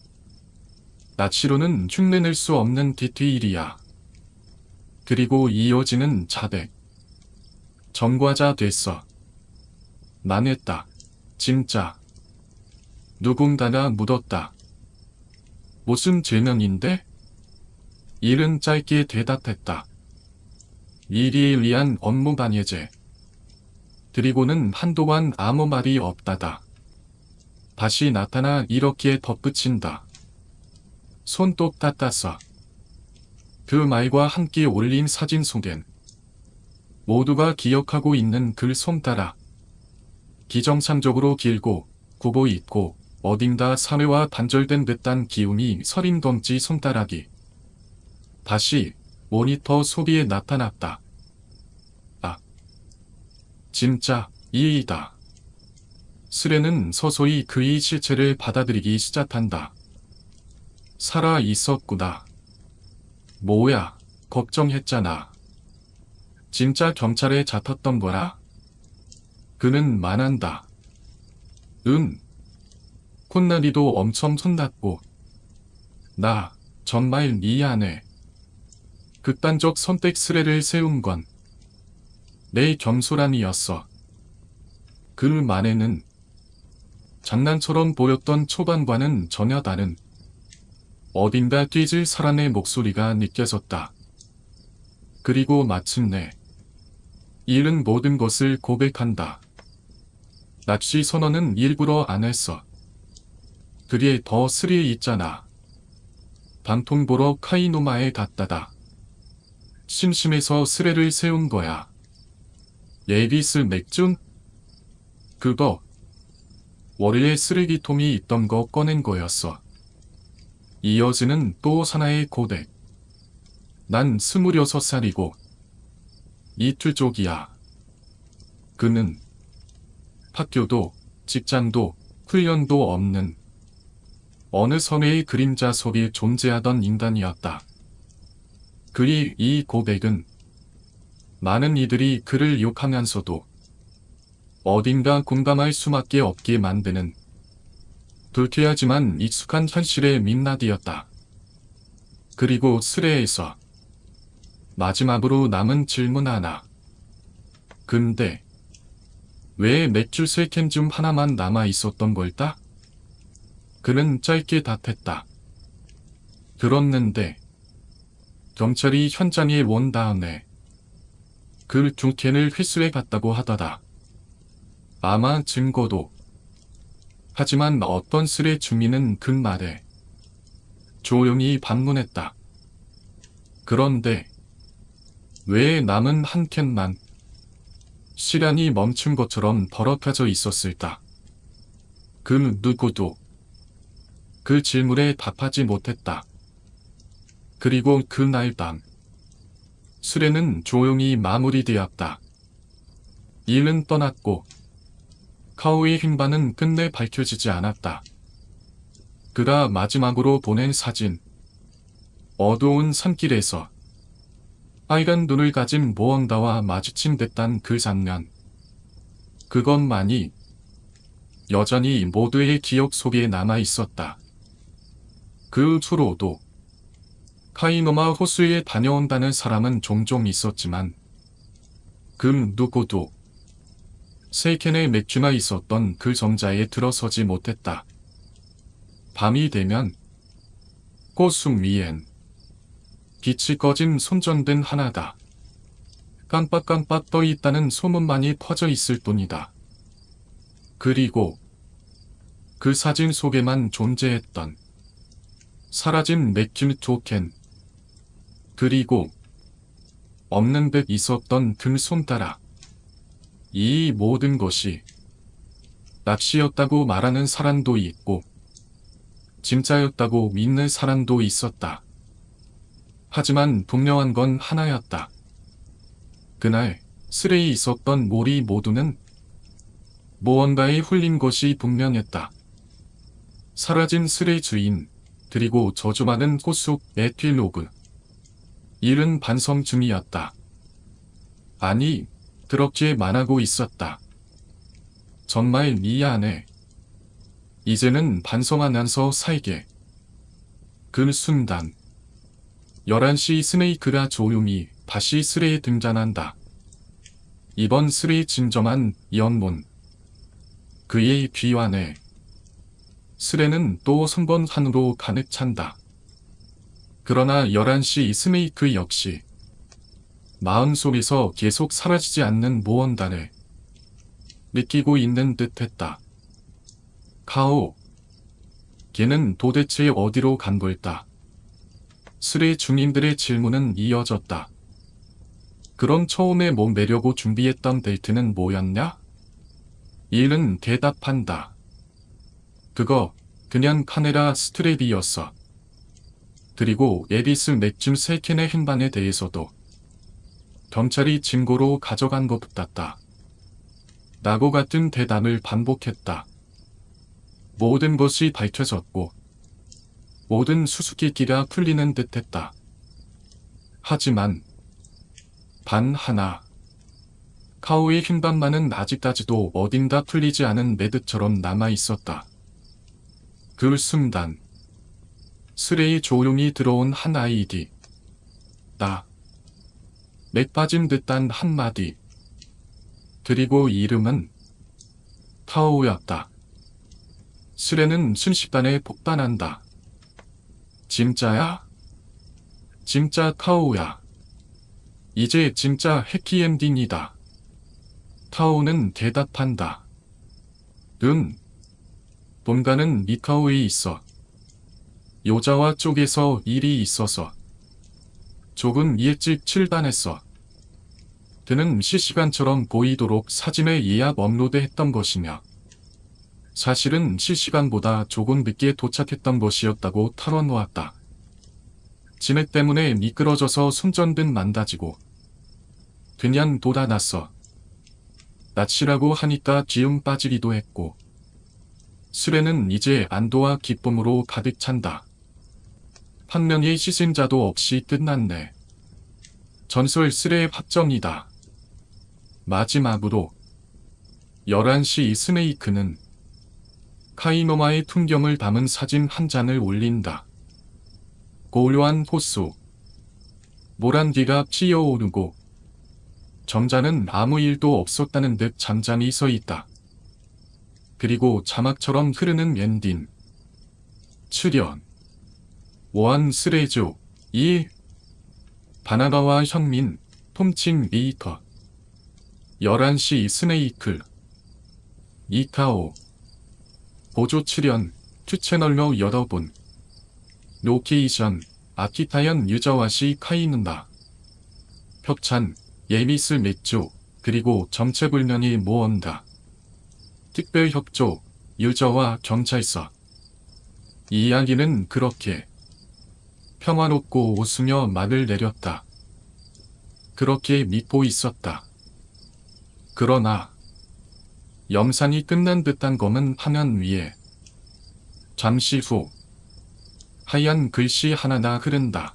낯으로는 흉내낼 수 없는 디테일이야. 그리고 이어지는 자백. 전과자 됐어. 망했다. 진짜. 누군가가 묻었다. 무슨 죄명인데? 일은 짧게 대답했다. 일이 위한 업무 방해죄. 그리고는 한동안 아무 말이 없다다. 다시 나타나 이렇게 덧붙인다. 손톱 닦았어. 그 말과 함께 올린 사진 속엔 모두가 기억하고 있는 그 손가락. 기정상적으로 길고 굽어 있고 어딘가 사회와 단절된 듯한 기운이 서린 검지 손가락이 다시 모니터 소리에 나타났다. 아, 진짜 이이다. 수레는 서서히 그의 실체를 받아들이기 시작한다. 살아 있었구나. 뭐야, 걱정했잖아. 진짜 경찰에 잡혔던 거라? 그는 말한다. 콧나리도 엄청 손났고. 나 정말 미안해. 극단적 선택 수레를 세운 건 내 겸손함이었어. 그 말에는 장난처럼 보였던 초반과는 전혀 다른 어딘가 뛰질 사람의 목소리가 느껴졌다. 그리고 마침내 일은 모든 것을 고백한다. 납치 선언은 일부러 안 했어. 그게 더 스릴 있잖아. 방통 보러 카이노마에 갔다다. 심심해서 수레를 세운 거야. 예비스 맥준? 그거 원래 쓰레기통이 있던 거 꺼낸 거였어. 이어지는 또 하나의 고백. 난 26살이고 이틀 쪽이야. 그는 학교도 직장도 훈련도 없는 어느 섬의 그림자 속에 존재하던 인간이었다. 그의 이 고백은 많은 이들이 그를 욕하면서도 어딘가 공감할 수밖에 없게 만드는 불쾌하지만 익숙한 현실의 민낯이었다. 그리고 수레에서 마지막으로 남은 질문 하나. 근데 왜 맥주 3캔 중 하나만 남아 있었던 걸까? 그는 짧게 답했다. 들었는데 경찰이 현장에 온 다음에 그 2캔을 회수해 갔다고 하더라. 아마 증거도. 하지만 어떤 수레 주민은 그 말에 조용히 반문했다. 그런데 왜 남은 한 캔만 시간이 멈춘 것처럼 버럭해져 있었을까? 그 누구도 그 질문에 답하지 못했다. 그리고 그날 밤 수레는 조용히 마무리되었다. 일은 떠났고 카오의 행방은 끝내 밝혀지지 않았다. 그가 마지막으로 보낸 사진. 어두운 산길에서 빨간 눈을 가진 모험가와 마주친 듯한 그 장면. 그것만이 여전히 모두의 기억 속에 남아 있었다. 그 후로도 카이노마 호수에 다녀온다는 사람은 종종 있었지만 그 누구도 세 캔의 맥주가 있었던 그 정자에 들어서지 못했다. 밤이 되면 꽃숲 위엔 빛이 꺼진 손전등 하나가 깜빡깜빡 떠 있다는 소문만이 퍼져 있을 뿐이다. 그리고 그 사진 속에만 존재했던 사라진 맥주 두 캔, 그리고 없는 듯 있었던 그 손가락. 이 모든 것이 낚시였다고 말하는 사람도 있고 진짜였다고 믿는 사람도 있었다. 하지만 분명한 건 하나였다. 그날 술에 있었던 몰이 모두는 무언가에 홀린 것이 분명했다. 사라진 술의 주인, 그리고 저주받은 호수 에필로그. 일은 반성 중이었다. 아니, 그렇게 말하고 있었다. 정말 미안해. 이제는 반성하면서 살게. 그 순간 11시 스네이크가 조용히 다시 스레에 등장한다. 이번 스레의 진정한 연문. 그의 귀 안에 스레는 또 성번한으로 가득 찬다. 그러나 11시 스네이크 역시 마음속에서 계속 사라지지 않는 무언가를 느끼고 있는 듯했다. 카오. 걔는 도대체 어디로 간 걸까? 술의 주민들의 질문은 이어졌다. 그럼 처음에 뭐 매려고 준비했던 데이트는 뭐였냐? 일은 대답한다. 그거 그냥 카메라 스트랩이었어. 그리고 에비스 맥주 3캔의 행방에 대해서도 경찰이 증거로 가져간 것 같다. 라고 같은 대답을 반복했다. 모든 것이 밝혀졌고 모든 수수께끼가 풀리는 듯했다. 하지만 단 하나. 카오의 행방만은 아직까지도 어딘가 풀리지 않은 매듭처럼 남아있었다. 그 순간 수레에 조용히 들어온 한 아이디. 나. 맥 빠진 듯한 한마디. 그리고 이름은 카오였다. 수레는 순식간에 폭발한다. 진짜야? 진짜 카오야. 이제 진짜 해피엔딩이다. 카오는 대답한다. 응. 뭔가는 미카오에 있어. 여자와 쪽에서 일이 있어서 조금 일찍 출발했어. 그는 실시간처럼 보이도록 사진을 예약 업로드했던 것이며 사실은 실시간보다 조금 늦게 도착했던 것이었다고 털어놓았다. 진액 때문에 미끄러져서 손전등 망가지고 그냥 돌아났어. 낯이라고 하니까 기운 빠지기도 했고 술에는 이제 안도와 기쁨으로 가득 찬다. 한 명의 시승자도 없이 끝났네. 전설 술의 확정이다. 마지막으로 11시 스네이크는 카이노마의 풍경을 담은 사진 한 장을 올린다. 고요한 호수. 모란기가 피어오르고 점자는 아무 일도 없었다는 듯 잠잠히 서 있다. 그리고 자막처럼 흐르는 엔딩. 출연 오한 스레조 2 바나나와 현민 톰칭 리이터 11시 스네이크 이카오 보조 출연 투채널러 여러분 로케이션 아키타현 유저와시 카이는다. 협찬 예미스 맥주 그리고 정체불명의 모험가 특별협조 유저와 경찰서 이 이야기는 그렇게 평화롭고 웃으며 말을 내렸다. 그렇게 믿고 있었다. 그러나 영상이 끝난 듯한 검은 화면 위에 잠시 후 하얀 글씨 하나가 흐른다.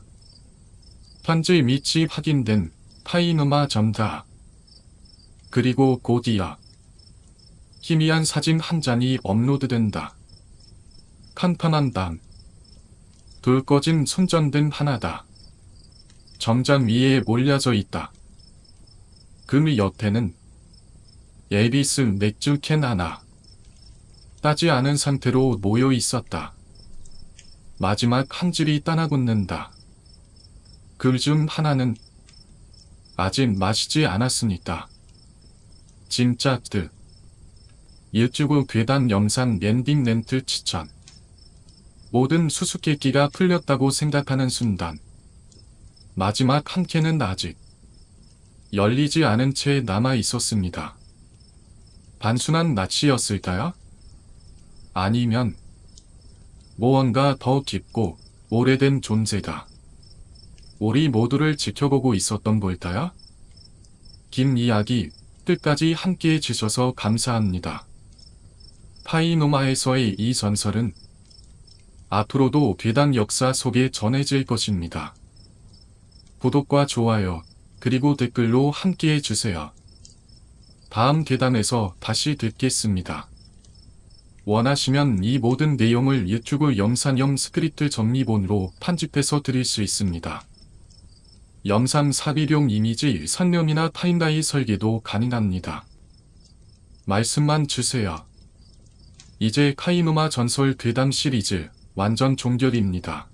편지 밑이 확인된 파이누마 점다. 그리고 곧이어 희미한 사진 한 장이 업로드된다. 칸판한 단. 불 꺼진 손전등 하나다. 점장 위에 올려져 있다. 그 옆에는 에비스 맥주 캔 하나. 따지 않은 상태로 모여 있었다. 마지막 한 줄이 따라붙는다. 그 중 하나는 아직 마시지 않았으니까. 진짜 뜻. 유튜브 괴담 영상 엔딩 렌트 추천. 모든 수수께끼가 풀렸다고 생각하는 순간 마지막 한 캔은 아직 열리지 않은 채 남아 있었습니다. 단순한 낯이었을까요? 아니면 무언가 더 깊고 오래된 존재가 우리 모두를 지켜보고 있었던 걸까요? 긴 이야기 끝까지 함께해 주셔서 감사합니다. 파이노마에서의 이 전설은 앞으로도 괴담 역사 속에 전해질 것입니다. 구독과 좋아요, 그리고 댓글로 함께해 주세요. 다음 괴담에서 다시 듣겠습니다. 원하시면 이 모든 내용을 유튜브 영상형 스크립트 정리본으로 편집해서 드릴 수 있습니다. 영상 삽입용 이미지 선명이나 타임라인 설계도 가능합니다. 말씀만 주세요. 이제 카이누마 전설 괴담 시리즈 완전 종결입니다.